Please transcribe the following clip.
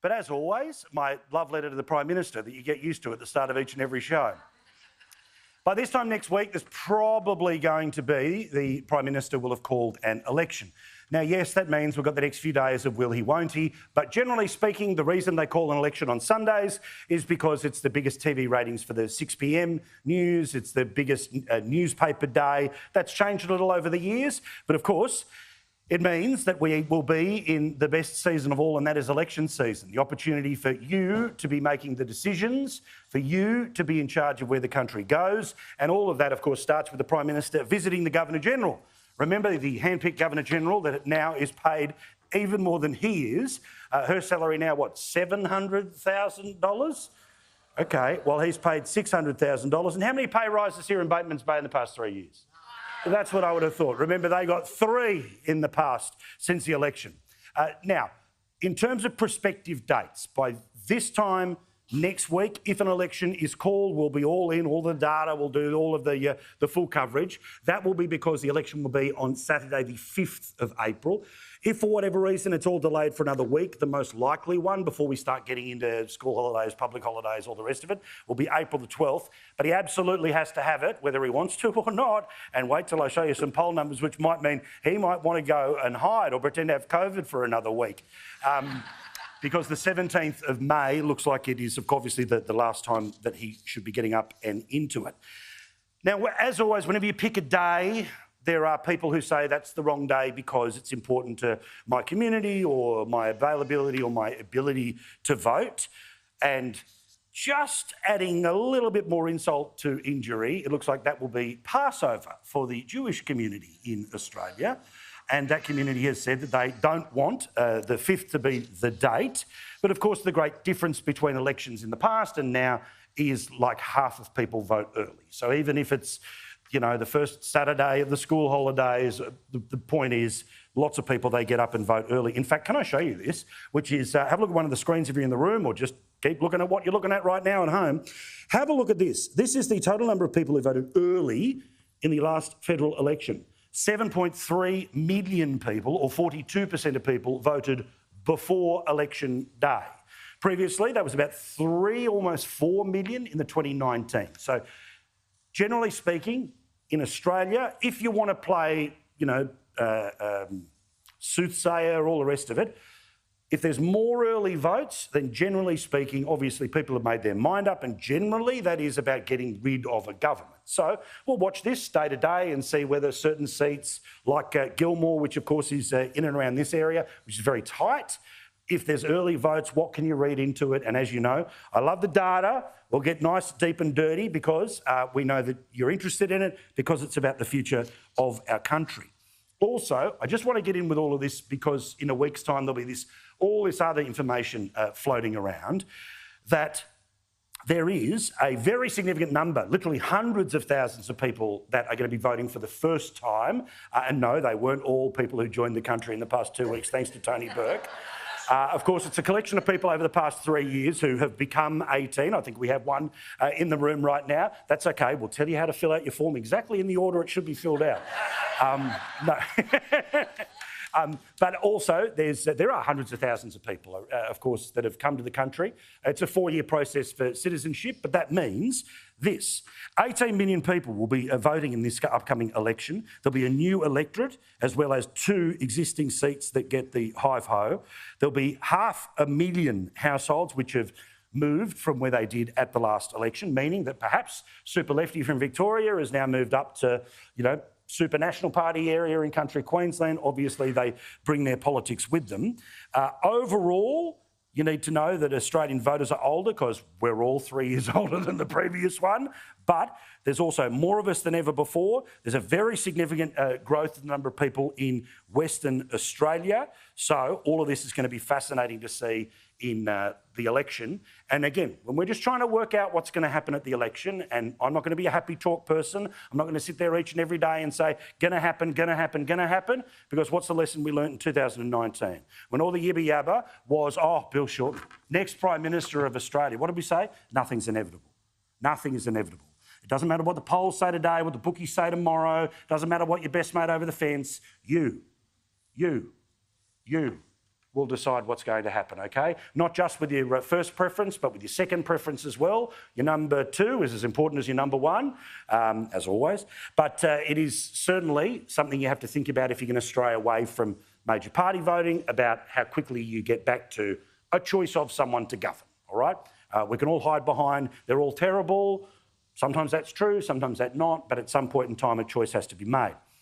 But as always, my love letter to the Prime Minister that you get used to at the start of each and every show. By this time next week, there's probably going to be, the Prime Minister will have called an election. Now, yes, that means we've got the next few days of will he, won't he, but generally speaking, the reason they call an election on Sundays is because it's the biggest TV ratings for the 6 p.m. news, it's the biggest newspaper day. That's changed a little over the years, but of course, it means that we will be in the best season of all, and that is election season. The opportunity for you to be making the decisions, for you to be in charge of where the country goes, and all of that, of course, starts with the Prime Minister visiting the Governor-General. Remember, the hand-picked Governor-General that now is paid even more than he is. Her salary now, what, $700,000? OK, well, he's paid $600,000. And how many pay rises here in Bateman's Bay in the past 3 years? That's what I would have thought. Remember, they got 3 in the past since the election. Now, in terms of prospective dates, by this time next week, if an election is called, we'll be all in, all the data, we'll do all of the full coverage. That will be because the election will be on Saturday, the 5th of April. If for whatever reason it's all delayed for another week, the most likely one before we start getting into school holidays, public holidays, all the rest of it, will be April the 12th. But he absolutely has to have it, whether he wants to or not. And wait till I show you some poll numbers, which might mean he might want to go and hide or pretend to have COVID for another week. Because the 17th of May looks like it is obviously the last time that he should be getting up and into it. Now, as always, whenever you pick a day, there are people who say that's the wrong day because it's important to my community or my availability or my ability to vote. And just adding a little bit more insult to injury, it looks like that will be Passover for the Jewish community in Australia. And that community has said that they don't want the 5th to be the date. But of course, the great difference between elections in the past and now is like half of people vote early. So even if it's, you know, the first Saturday of the school holidays, the point is lots of people, they get up and vote early. In fact, can I show you this? Which is, have a look at one of the screens if you're in the room or just keep looking at what you're looking at right now at home. Have a look at this. This is the total number of people who voted early in the last federal election. 7.3 million people, or 42% of people, voted before election day. Previously, that was about 3, almost 4 million in the 2019. So, generally speaking, in Australia, if you want to play, you know, soothsayer, all the rest of it, if there's more early votes, then generally speaking, obviously people have made their mind up, and generally that is about getting rid of a government. So we'll watch this day to day and see whether certain seats like Gilmore, which of course is in and around this area, which is very tight, if there's early votes, what can you read into it? And as you know, I love the data. We'll get nice, deep and dirty because we know that you're interested in it because it's about the future of our country. Also, I just want to get in with all of this because in a week's time there'll be all this other information floating around that there is a very significant number, literally hundreds of thousands of people that are going to be voting for the first time. And no, they weren't all people who joined the country in the past 2 weeks, thanks to Tony Burke. Of course, it's a collection of people over the past 3 years who have become 18. I think we have one in the room right now. That's OK. We'll tell you how to fill out your form exactly in the order it should be filled out. No. But also, there are hundreds of thousands of people, of course, that have come to the country. It's a 4-year process for citizenship, but that means this. 18 million people will be voting in this upcoming election. There'll be a new electorate, as well as 2 existing seats that get the hive-ho. There'll be 500,000 households which have moved from where they did at the last election, meaning that perhaps Super Lefty from Victoria has now moved up to, you know, Super National Party area in country Queensland. Obviously, they bring their politics with them. Overall, you need to know that Australian voters are older because we're all 3 years older than the previous one, but there's also more of us than ever before. There's a very significant growth in the number of people in Western Australia. So all of this is going to be fascinating to see in the election. And again, when we're just trying to work out what's going to happen at the election, and I'm not going to be a happy talk person, I'm not going to sit there each and every day and say, gonna happen, gonna happen, gonna happen, because what's the lesson we learnt in 2019? When all the yibba yabba was, oh, Bill Shorten, next Prime Minister of Australia. What did we say? Nothing's inevitable. Nothing is inevitable. It doesn't matter what the polls say today, what the bookies say tomorrow, it doesn't matter what your best mate over the fence, you will decide what's going to happen, okay? Not just with your first preference, but with your second preference as well. Your number 2 is as important as your number 1, as always. But it is certainly something you have to think about if you're going to stray away from major party voting, about how quickly you get back to a choice of someone to govern, all right? We can all hide behind, they're all terrible. Sometimes that's true, sometimes that's not, but at some point in time, a choice has to be made.